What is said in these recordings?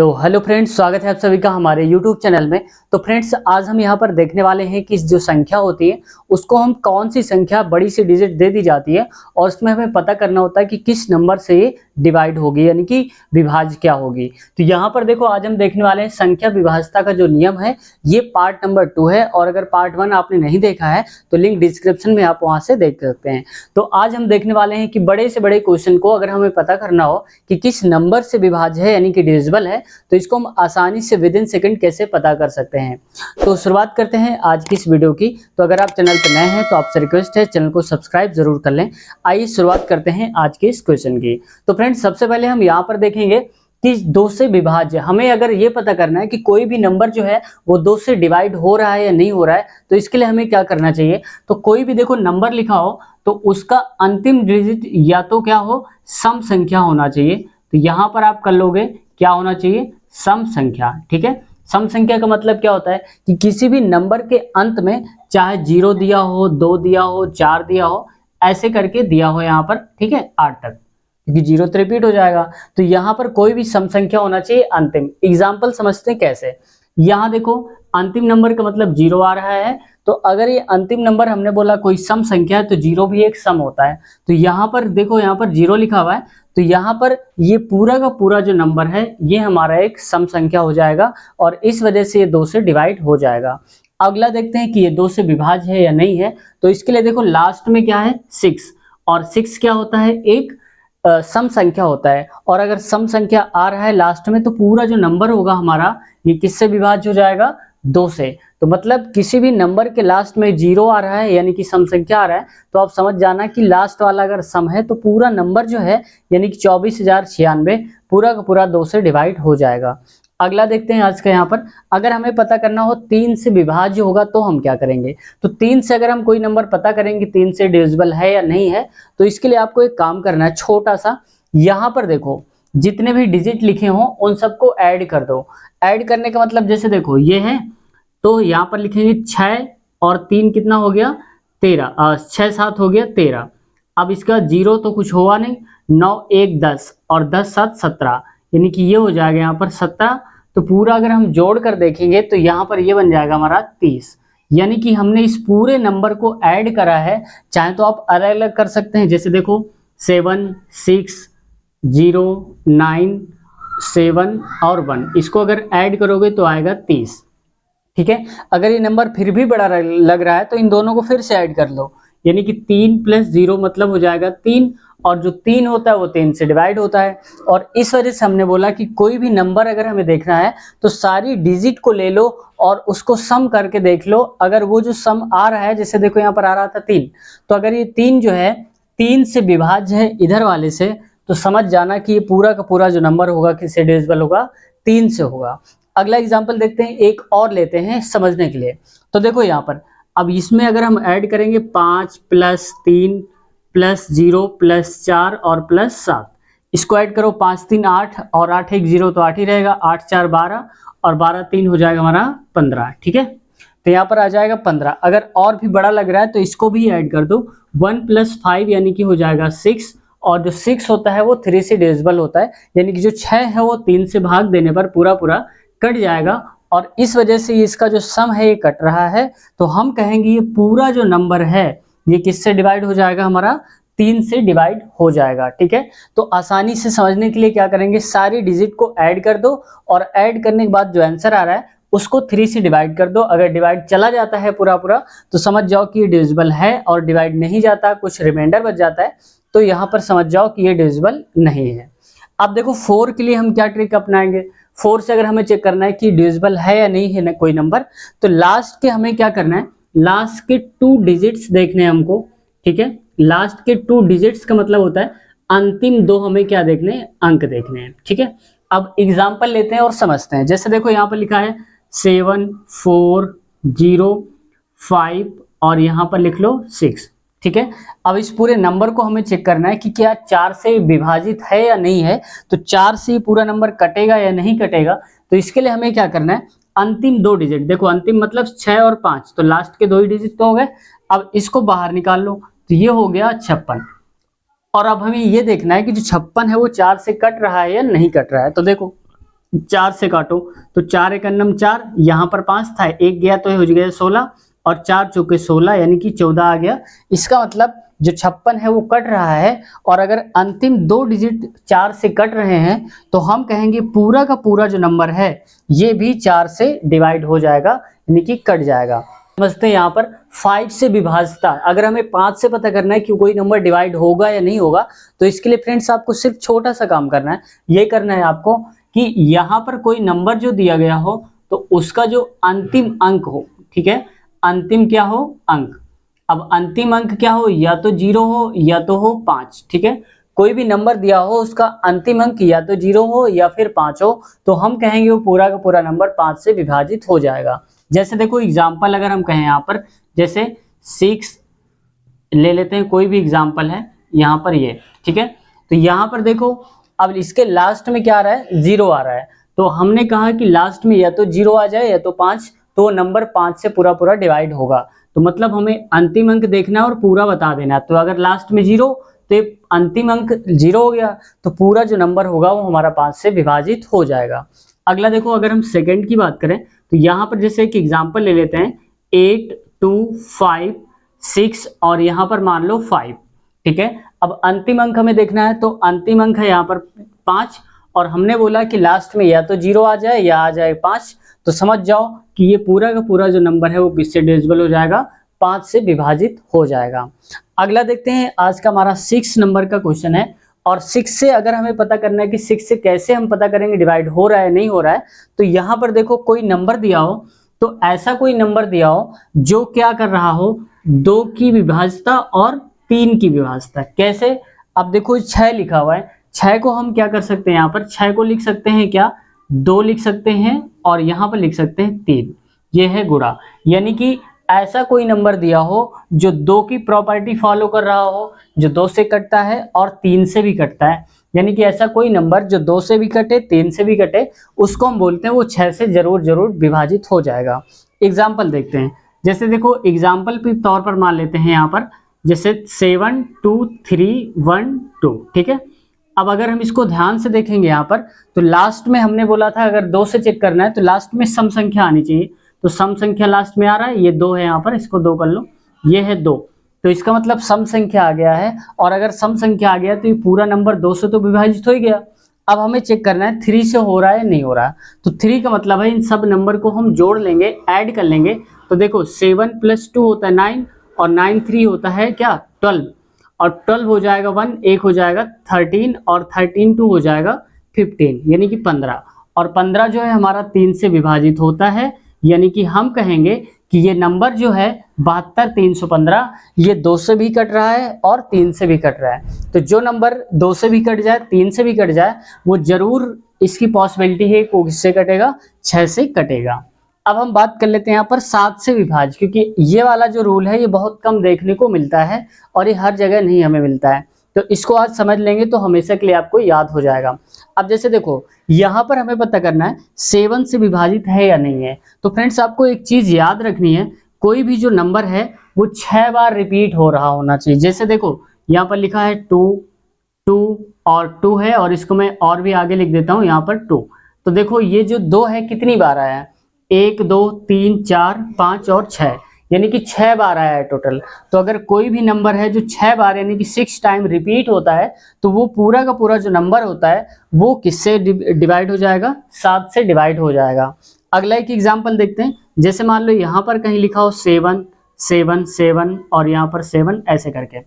तो hello friends, स्वागत है आप सभी का हमारे यूट्यूब चैनल में। तो फ्रेंड्स, आज हम यहाँ पर देखने वाले हैं कि जो संख्या होती है उसको हम कौन सी संख्या बड़ी सी डिजिट दे दी जाती है और उसमें हमें पता करना होता है कि किस नंबर से ये डिवाइड होगी, यानी कि विभाज्य क्या होगी। तो यहाँ पर देखो, आज हम देखने वाले हैं संख्या विभाज्यता का जो नियम है, ये पार्ट नंबर 2 है। और अगर पार्ट 1 आपने नहीं देखा है तो लिंक डिस्क्रिप्शन में आप वहां से देख सकते हैं। तो आज हम देखने वाले हैं कि बड़े से बड़े क्वेश्चन को अगर हमें पता करना हो कि किस नंबर से विभाज्य है यानी कि डिविजिबल है, तो इसको हम आसानी से विद इन सेकंड कैसे पता कर सकते हैं। तो शुरुआत करते हैं आज की इस वीडियो की। तो अगर आप चैनल पर नए हैं तो आपसे रिक्वेस्ट है चैनल को सब्सक्राइब जरूर कर लें। आइए शुरुआत करते हैं आज के इस क्वेश्चन की। तो फ्रेंड्स, सबसे पहले हम यहाँ पर देखेंगे कि 2 से विभाज्य, हमें अगर ये पता करना है कि कोई भी नंबर जो है वो 2 से डिवाइड हो रहा है या नहीं हो रहा है, तो इसके लिए हमें क्या करना चाहिए। तो कोई भी देखो नंबर लिखा हो तो उसका अंतिम डिजिट या तो क्या हो, सम संख्या होना चाहिए। तो यहाँ पर आप कर लोगे क्या होना चाहिए, सम संख्या। ठीक है, सम संख्या का मतलब क्या होता है कि किसी भी नंबर के अंत में चाहे 0 दिया हो, 2 दिया हो, 4 दिया हो, ऐसे करके दिया हो यहाँ पर, ठीक है, 8 तक, क्योंकि 0 तो रिपीट हो जाएगा। तो यहाँ पर कोई भी सम संख्या होना चाहिए अंतिम। एग्जाम्पल समझते हैं कैसे। यहाँ देखो, अंतिम नंबर का मतलब 0 आ रहा है, तो अगर ये अंतिम नंबर हमने बोला कोई सम संख्या है तो 0 भी एक सम होता है। तो यहाँ पर देखो, यहाँ पर 0 लिखा हुआ है, तो यहाँ पर ये पूरा का पूरा जो नंबर है ये हमारा एक सम संख्या हो जाएगा और इस वजह से ये 2 से डिवाइड हो जाएगा। अगला देखते हैं कि ये 2 से विभाज्य है या नहीं है। तो इसके लिए देखो, लास्ट में क्या है, 6, और 6 क्या होता है, एक सम संख्या होता है। और अगर सम संख्या आ रहा है लास्ट में तो पूरा जो नंबर होगा हमारा ये किससे विभाज्य हो जाएगा, 2 से। तो मतलब किसी भी नंबर के लास्ट में 0 आ रहा है यानी कि सम संख्या आ रहा है, तो आप समझ जाना कि लास्ट वाला अगर सम है तो पूरा नंबर जो है यानी कि 24,096 पूरा का पूरा 2 से डिवाइड हो जाएगा। अगला देखते हैं आज का। यहाँ पर अगर हमें पता करना हो 3 से विभाज्य होगा तो हम क्या करेंगे। तो 3 से अगर हम कोई नंबर पता करेंगे 3 से डिविजिबल है या नहीं है, तो इसके लिए आपको एक काम करना है छोटा सा। यहाँ पर देखो, जितने भी डिजिट लिखे हों उन सबको ऐड कर दो। ऐड करने का मतलब जैसे देखो ये है, तो यहाँ पर लिखेंगे 6 और 3 कितना हो गया, 13, 6 7 हो गया 13। अब इसका 0 तो कुछ हुआ नहीं, 9 1 10 और 10 7 17, यानी कि ये हो जाएगा यहाँ पर 17। तो पूरा अगर हम जोड़ कर देखेंगे तो यहाँ पर ये बन जाएगा हमारा 30, यानी कि हमने इस पूरे नंबर को ऐड करा है। चाहे तो आप अलग अलग कर सकते हैं, जैसे देखो 7 6 0 9 7 और 1, इसको अगर ऐड करोगे तो आएगा 30। ठीक है, अगर ये नंबर फिर भी बड़ा लग रहा है तो इन दोनों को फिर से ऐड कर लो, यानी कि 3 + 0 मतलब हो जाएगा 3, और जो 3 होता है वो 3 से डिवाइड होता है। और इस वजह से हमने बोला कि कोई भी नंबर अगर हमें देखना है तो सारी डिजिट को ले लो और उसको सम करके देख लो। अगर वो जो सम आ रहा है, जैसे देखो यहाँ पर आ रहा था 3, तो अगर ये 3 जो है 3 से विभाज्य है इधर वाले से, तो समझ जाना कि ये पूरा का पूरा जो नंबर होगा किससे डिविजिबल होगा, 3 से होगा। अगला एग्जाम्पल देखते हैं, एक और लेते हैं समझने के लिए। तो देखो यहाँ पर, अब इसमें अगर हम ऐड करेंगे 5 + 3 + 0 + 4 और +7, इसको ऐड करो, 5 3 8 और 8 1 0 तो 8 ही रहेगा, 8 4 12 और 12 3 हो जाएगा हमारा 15। ठीक है, तो यहाँ पर आ जाएगा 15। अगर और भी बड़ा लग रहा है तो इसको भी ऐड कर दो, 1 + 5 यानी कि हो जाएगा 6, और जो 6 होता है वो 3 से डिविजिबल होता है, यानी कि जो 6 है वो 3 से भाग देने पर पूरा पूरा कट जाएगा, और इस वजह से इसका जो सम है ये कट रहा है। तो हम कहेंगे ये पूरा जो नंबर है ये किससे डिवाइड हो जाएगा, हमारा 3 से डिवाइड हो जाएगा। ठीक है, तो आसानी से समझने के लिए क्या करेंगे, सारी डिजिट को ऐड कर दो और ऐड करने के बाद जो आंसर आ रहा है उसको 3 से डिवाइड कर दो। अगर डिवाइड चला जाता है पूरा पूरा तो समझ जाओ कि ये डिविजिबल है, और डिवाइड नहीं जाता, कुछ रिमाइंडर बच जाता है, तो यहाँ पर समझ जाओ कि ये डिविजिबल नहीं है। अब देखो 4 के लिए हम क्या ट्रिक अपनाएंगे। 4 से अगर हमें चेक करना है कि डिविजिबल है या नहीं है ना कोई नंबर, तो लास्ट के हमें क्या करना है, लास्ट के 2 डिजिट्स देखने हैं हमको। ठीक है, लास्ट के 2 डिजिट्स का मतलब होता है अंतिम 2 हमें क्या देखने हैं, अंक देखने हैं। ठीक है, अब एग्जांपल लेते हैं और समझते हैं। जैसे देखो यहाँ पर लिखा है 7 4 0 5 और यहाँ पर लिख लो 6। ठीक है, अब इस पूरे नंबर को हमें चेक करना है कि क्या 4 से विभाजित है या नहीं है। तो 4 से पूरा नंबर कटेगा या नहीं कटेगा, तो इसके लिए हमें क्या करना है, अंतिम 2 डिजिट, देखो अंतिम मतलब 6 और 5, तो लास्ट के 2 ही डिजिट तो हो गए। अब इसको बाहर निकाल लो, तो ये हो गया 56। और अब हमें ये देखना है कि जो 56 है वो 4 से कट रहा है या नहीं कट रहा है। तो देखो 4 से काटो तो 4 एक अन्नम 4, यहाँ पर 5 था, एक गया तो हो गया 16 और 4 चौके 16 यानी कि 14 आ गया। इसका मतलब जो 56 है वो कट रहा है, और अगर अंतिम 2 डिजिट 4 से कट रहे हैं तो हम कहेंगे पूरा का पूरा जो नंबर है ये भी 4 से डिवाइड हो जाएगा, यानी कि कट जाएगा। समझते हैं यहाँ पर 5 से विभाज्यता। अगर हमें 5 से पता करना है कि कोई नंबर डिवाइड होगा या नहीं होगा, तो इसके लिए फ्रेंड्स आपको सिर्फ छोटा सा काम करना है। ये करना है आपको कि यहाँ पर कोई नंबर जो दिया गया हो तो उसका जो अंतिम अंक हो, ठीक है, अंतिम क्या हो, अंक। अब अंतिम अंक क्या हो, या तो 0 हो या तो हो 5, ठीक है। कोई भी नंबर दिया हो उसका अंतिम अंक या तो 0 हो या फिर 5 हो, तो हम कहेंगे वो पूरा का पूरा नंबर 5 से विभाजित हो जाएगा। जैसे देखो एग्जाम्पल अगर हम कहें यहाँ पर, जैसे 6 ले लेते हैं, कोई भी एग्जाम्पल है यहाँ पर ये, ठीक है। तो यहाँ पर देखो अब इसके लास्ट में क्या आ रहा है, 0 आ रहा है, तो हमने कहा कि लास्ट में या तो 0 आ जाए या तो 5, तो नंबर 5 से पूरा पूरा डिवाइड होगा। तो मतलब हमें अंतिम अंक देखना है और पूरा बता देना है। तो अगर लास्ट में 0 तो अंतिम अंक 0 हो गया, तो पूरा जो नंबर होगा वो हमारा 5 से विभाजित हो जाएगा। अगला देखो अगर हम सेकंड की बात करें तो यहाँ पर जैसे एक एग्जाम्पल ले लेते हैं, 8 2 5 6 और यहाँ पर मान लो 5, ठीक है। अब अंतिम अंक हमें देखना है, तो अंतिम अंक है यहाँ पर 5, और हमने बोला कि लास्ट में या तो 0 आ जाए या आ जाए 5, तो समझ जाओ कि ये पूरा का पूरा जो नंबर है वो किससे डिविजिबल हो जाएगा, 5 से विभाजित हो जाएगा। अगला देखते हैं, आज का हमारा 6 नंबर का क्वेश्चन है, और 6 से अगर हमें पता करना है कि 6 से कैसे हम पता करेंगे डिवाइड हो रहा है नहीं हो रहा है, तो यहाँ पर देखो कोई नंबर दिया हो, तो ऐसा कोई नंबर दिया हो जो क्या कर रहा हो, 2 की विभाज्यता और 3 की विभाज्यता। कैसे, अब देखो 6 लिखा हुआ है, 6 को हम क्या कर सकते हैं, यहाँ पर 6 को लिख सकते हैं क्या, 2 लिख सकते हैं और यहाँ पर लिख सकते हैं 3, ये है गुणा। यानी कि ऐसा कोई नंबर दिया हो जो 2 की प्रॉपर्टी फॉलो कर रहा हो, जो 2 से कटता है और 3 से भी कटता है, यानी कि ऐसा कोई नंबर जो 2 से भी कटे 3 से भी कटे, उसको हम बोलते हैं वो 6 से जरूर विभाजित हो जाएगा। एग्जाम्पल देखते हैं, जैसे देखो एग्जाम्पल के तौर पर मान लेते हैं यहाँ पर, जैसे 7 2 3 1 2, ठीक है। अब अगर हम इसको ध्यान से देखेंगे यहाँ पर, तो लास्ट में हमने बोला था अगर 2 से चेक करना है तो लास्ट में सम संख्या आनी चाहिए, तो सम संख्या लास्ट में आ रहा है, ये 2 है यहाँ पर, इसको 2 कर लो, ये है 2, तो इसका मतलब सम संख्या आ गया है। और अगर सम संख्या आ गया तो ये पूरा नंबर 2 से तो विभाजित हो ही गया। अब हमें चेक करना है 3 से हो रहा है नहीं हो रहा है, तो 3 का मतलब है इन सब नंबर को हम जोड़ लेंगे, ऐड कर लेंगे। तो देखो 7 + 2 होता है 9, और 9 3 होता है क्या 12, और 12 हो जाएगा 1, 1 हो जाएगा 13, और 13 2 हो जाएगा 15, यानी कि 15, और 15 जो है हमारा 3 से विभाजित होता है, यानी कि हम कहेंगे कि ये नंबर जो है 72 315, ये 2 से भी कट रहा है और 3 से भी कट रहा है। तो जो नंबर 2 से भी कट जाए 3 से भी कट जाए, वो जरूर इसकी पॉसिबिलिटी है वो किससे कटेगा, 6 से कटेगा। अब हम बात कर लेते हैं यहाँ पर 7 से विभाज्य, क्योंकि ये वाला जो रूल है ये बहुत कम देखने को मिलता है और ये हर जगह नहीं हमें मिलता है, तो इसको आज समझ लेंगे तो हमेशा के लिए आपको याद हो जाएगा। अब जैसे देखो यहाँ पर हमें पता करना है 7 से विभाजित है या नहीं है, तो फ्रेंड्स आपको एक चीज याद रखनी है, कोई भी जो नंबर है वो 6 बार रिपीट हो रहा होना चाहिए। जैसे देखो यहाँ पर लिखा है 2 2 और 2 है, और इसको मैं और भी आगे लिख देता हूँ यहाँ पर 2, तो देखो ये जो 2 है कितनी बार आया है, 1 2 3 4 5 और 6, यानी कि 6 बार आया है टोटल। तो अगर कोई भी नंबर है जो 6 बार यानी कि 6 टाइम रिपीट होता है, तो वो पूरा का पूरा जो नंबर होता है वो किससे डिवाइड हो जाएगा, 7 से डिवाइड हो जाएगा। अगला एक एग्जांपल देखते हैं, जैसे मान लो यहाँ पर कहीं लिखा हो 7 7 7 और यहाँ पर 7 ऐसे करके,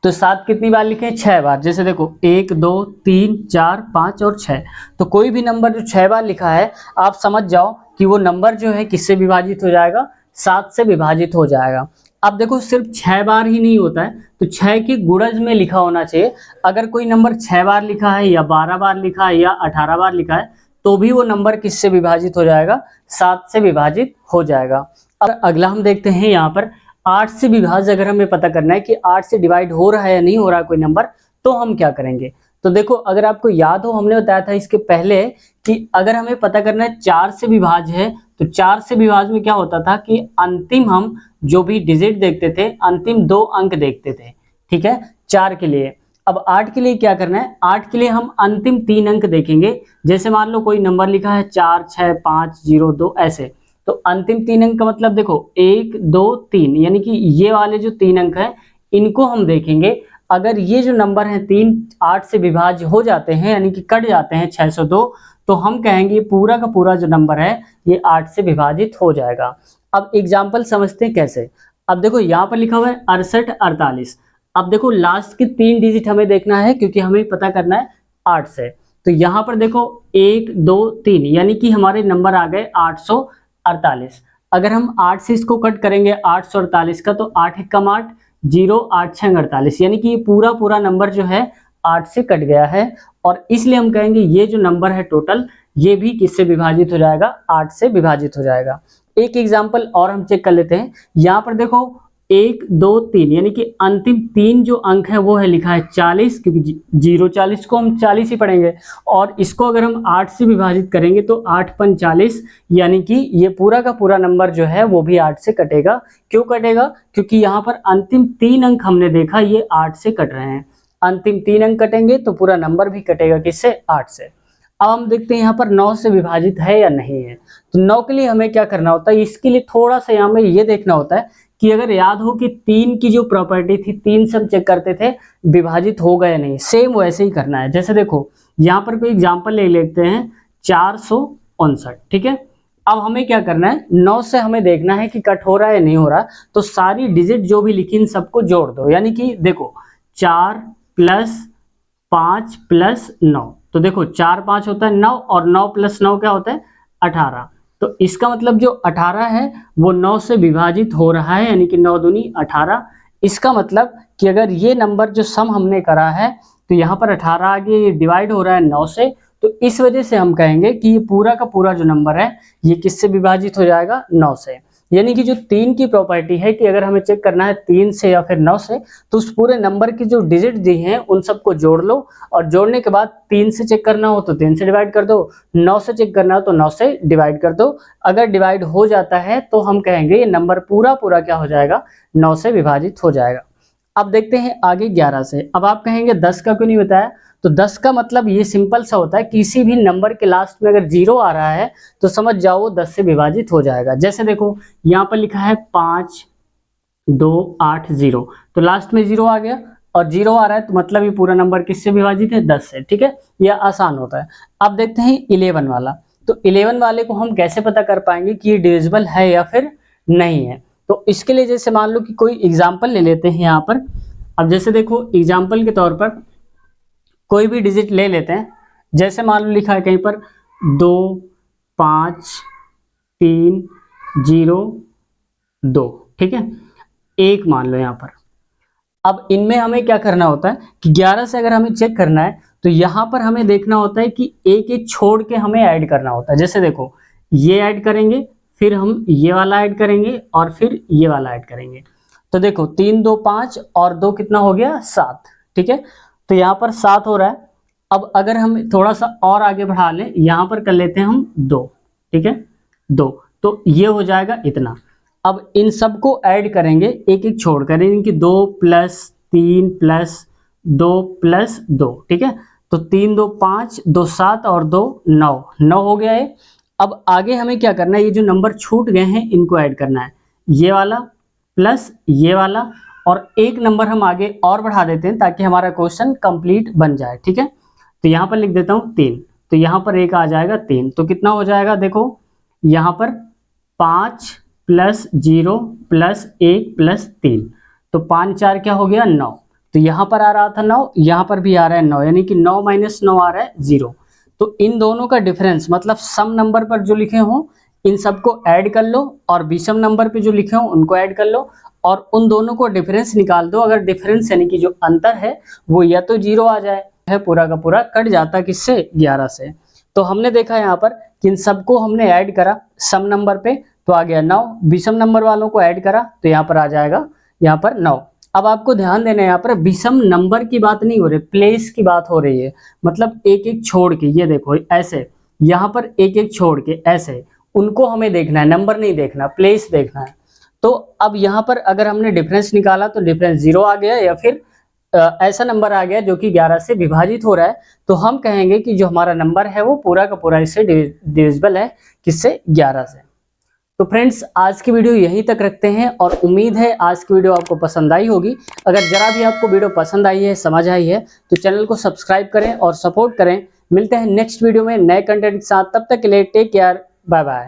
तो 7 कितनी बार लिखे, 6 बार। जैसे देखो 1 2 3 4 5 और 6, तो कोई भी नंबर जो 6 बार लिखा है आप समझ जाओ कि वो नंबर जो है किससे विभाजित हो जाएगा, 7 से विभाजित हो जाएगा। अब देखो सिर्फ 6 बार ही नहीं होता है, तो 6 के गुणज में लिखा होना चाहिए। अगर कोई नंबर 6 बार लिखा है या 12 बार लिखा है या 18 बार लिखा है, तो भी वो नंबर किससे विभाजित हो जाएगा, 7 से विभाजित हो जाएगा। अब अगला हम देखते हैं यहाँ पर 8 से विभाज्य। अगर हमें पता करना है कि 8 से डिवाइड हो रहा है या नहीं हो रहा है कोई नंबर, तो हम क्या करेंगे। तो देखो अगर आपको याद हो, हमने बताया था इसके पहले कि अगर हमें पता करना है 4 से विभाज्य है, तो 4 से विभाज्य में क्या होता था कि अंतिम हम जो भी डिजिट देखते थे, अंतिम 2 अंक देखते थे, ठीक है, 4 के लिए। अब 8 के लिए क्या करना है, 8 के लिए हम अंतिम 3 अंक देखेंगे। जैसे मान लो कोई नंबर लिखा है 4 6 5 0 2 ऐसे, तो अंतिम 3 अंक का मतलब देखो 1 2 3, यानी कि ये वाले जो 3 अंक हैं इनको हम देखेंगे। अगर ये जो नंबर है 3 8 से विभाज्य हो जाते हैं, यानी कि कट जाते हैं 602, तो हम कहेंगे पूरा का पूरा जो नंबर है ये 8 से विभाजित हो जाएगा। अब एग्जाम्पल समझते हैं कैसे। अब देखो यहाँ पर लिखा हुआ है 68 48। अब देखो लास्ट के 3 डिजिट हमें देखना है, क्योंकि हमें पता करना है 8 से। तो यहाँ पर देखो 1 2 3, यानी कि हमारे नंबर आ गए 848। अगर हम 8 से इसको कट करेंगे 848 का, तो 8 कम 8 0 8 6 48, यानी कि ये पूरा पूरा नंबर जो है 8 से कट गया है। और इसलिए हम कहेंगे ये जो नंबर है टोटल, ये भी किससे विभाजित हो जाएगा, 8 से विभाजित हो जाएगा। एक एग्जाम्पल और हम चेक कर लेते हैं। यहाँ पर देखो 1 2 3, यानी कि अंतिम 3 जो अंक है वो है लिखा है 40, क्योंकि 0 40 को हम 40 ही पढ़ेंगे। और इसको अगर हम 8 से विभाजित करेंगे तो 8 5 40, यानी कि ये पूरा का पूरा नंबर जो है वो भी 8 से कटेगा। क्यों कटेगा, क्योंकि यहाँ पर अंतिम 3 अंक हमने देखा ये 8 से कट रहे हैं। अंतिम 3 अंक कटेंगे तो पूरा नंबर भी कटेगा किससे, 8 से। अब हम देखते हैं यहाँ पर 9 से विभाजित है या नहीं है। तो 9 के लिए हमें क्या करना होता है, इसके लिए थोड़ा सा यहाँ में ये देखना होता है कि अगर याद हो कि 3 की जो प्रॉपर्टी थी, 3 से हम चेक करते थे विभाजित हो गए नहीं, सेम वैसे ही करना है। जैसे देखो यहाँ पर कोई एग्जाम्पल ले लेते हैं 459, ठीक है। अब हमें क्या करना है, 9 से हमें देखना है कि कट हो रहा है या नहीं हो रहा। तो सारी डिजिट जो भी लिखी इन सबको जोड़ दो, यानी कि देखो 4 + 5 + 9, तो देखो 4 5 होता है 9, और 9 + 9 क्या होता है 18। तो इसका मतलब जो 18 है वो 9 से विभाजित हो रहा है, यानी कि 9 दूनी 18। इसका मतलब कि अगर ये नंबर जो सम हमने करा है तो यहाँ पर 18 आगे ये डिवाइड हो रहा है 9 से, तो इस वजह से हम कहेंगे कि ये पूरा का पूरा जो नंबर है ये किससे विभाजित हो जाएगा, 9 से। यानी कि जो 3 की प्रॉपर्टी है कि अगर हमें चेक करना है 3 से या फिर 9 से, तो उस पूरे नंबर की जो डिजिट दी हैं उन सबको जोड़ लो, और जोड़ने के बाद 3 से चेक करना हो तो 3 से डिवाइड कर दो, 9 से चेक करना हो तो 9 से डिवाइड कर दो। अगर डिवाइड हो जाता है तो हम कहेंगे ये नंबर पूरा पूरा क्या हो जाएगा, 9 से विभाजित हो जाएगा। अब देखते हैं आगे 11 से। अब आप कहेंगे 10 का क्यों नहीं बताया, तो 10 का मतलब ये सिंपल सा होता है, किसी भी नंबर के लास्ट में अगर 0 आ रहा है तो समझ जाओ वो 10 से विभाजित हो जाएगा। जैसे देखो यहाँ पर लिखा है 5 2 8 0, तो लास्ट में 0 आ गया, और 0 आ रहा है तो मतलब ये पूरा नंबर किससे विभाजित है, 10 से, ठीक है। यह आसान होता है। अब देखते हैं 11 वाला। तो 11 वाले को हम कैसे पता कर पाएंगे कि ये डिविजिबल है या फिर नहीं है। तो इसके लिए जैसे मान लो कि कोई एग्जाम्पल ले लेते हैं यहाँ पर। अब जैसे देखो एग्जाम्पल के तौर पर कोई भी डिजिट ले लेते हैं। जैसे मान लो लिखा है कहीं पर 2 5 3 0 2, ठीक है, 1 मान लो यहाँ पर। अब इनमें हमें क्या करना होता है कि 11 से अगर हमें चेक करना है तो यहाँ पर हमें देखना होता है कि एक एक छोड़ के हमें ऐड करना होता है। जैसे देखो ये ऐड करेंगे, फिर हम ये वाला ऐड करेंगे, और फिर ये वाला ऐड करेंगे। तो देखो 3 2 5 और 2 कितना हो गया, 7, ठीक है। तो यहाँ पर 7 हो रहा है। अब अगर हम थोड़ा सा और आगे बढ़ा लें, यहाँ पर कर लेते हैं हम 2, ठीक है, 2, तो ये हो जाएगा इतना। अब इन सबको ऐड करेंगे एक एक छोड़ कर, यानी कि 2 + 3 + 2 + 2, ठीक है। तो 3 2 5 2 7 और 2 9, 9 हो गया है। अब आगे हमें क्या करना है, ये जो नंबर छूट गए हैं इनको ऐड करना है, ये वाला प्लस ये वाला, और एक नंबर हम आगे और बढ़ा देते हैं ताकि हमारा क्वेश्चन कंप्लीट बन जाए, ठीक है। तो यहाँ पर लिख देता हूँ 3, तो यहाँ पर एक आ जाएगा 3, तो कितना हो जाएगा देखो यहाँ पर 5 + 0 + 1 + 3, तो 5 4 क्या हो गया 9। तो यहाँ पर आ रहा था 9, यहाँ पर भी आ रहा है 9, यानी कि 9 - 9 आ रहा है 0। तो इन दोनों का डिफरेंस मतलब सम नंबर पर जो लिखे हों इन सबको ऐड कर लो, और विषम नंबर पे जो लिखे हों उनको ऐड कर लो, और उन दोनों को डिफरेंस निकाल दो। अगर डिफरेंस यानी कि जो अंतर है वो या तो 0 आ जाए है, पूरा का पूरा कट जाता किससे, 11 से। तो हमने देखा यहाँ पर कि इन सबको हमने ऐड करा सम नंबर पे तो आ गया 9, विषम नंबर वालों को ऐड करा तो यहाँ पर आ जाएगा यहाँ पर 9। अब आपको ध्यान देना है यहाँ पर विषम नंबर की बात नहीं हो रही, प्लेस की बात हो रही है। मतलब एक एक छोड़ के, ये देखो ऐसे, यहाँ पर एक एक छोड़ के ऐसे, उनको हमें देखना है, नंबर नहीं देखना, प्लेस देखना है। तो अब यहाँ पर अगर हमने डिफरेंस निकाला तो डिफरेंस 0 आ गया या फिर ऐसा नंबर आ गया जो कि 11 से विभाजित हो रहा है, तो हम कहेंगे कि जो हमारा नंबर है वो पूरा का पूरा इससे डिविजिबल है, किससे? 11 से। तो फ्रेंड्स आज की वीडियो यहीं तक रखते हैं और उम्मीद है आज की वीडियो आपको पसंद आई होगी। अगर जरा भी आपको वीडियो पसंद आई है, समझ आई है, तो चैनल को सब्सक्राइब करें और सपोर्ट करें। मिलते हैं नेक्स्ट वीडियो में नए कंटेंट के साथ, तब तक के लिए टेक केयर, बाय बाय।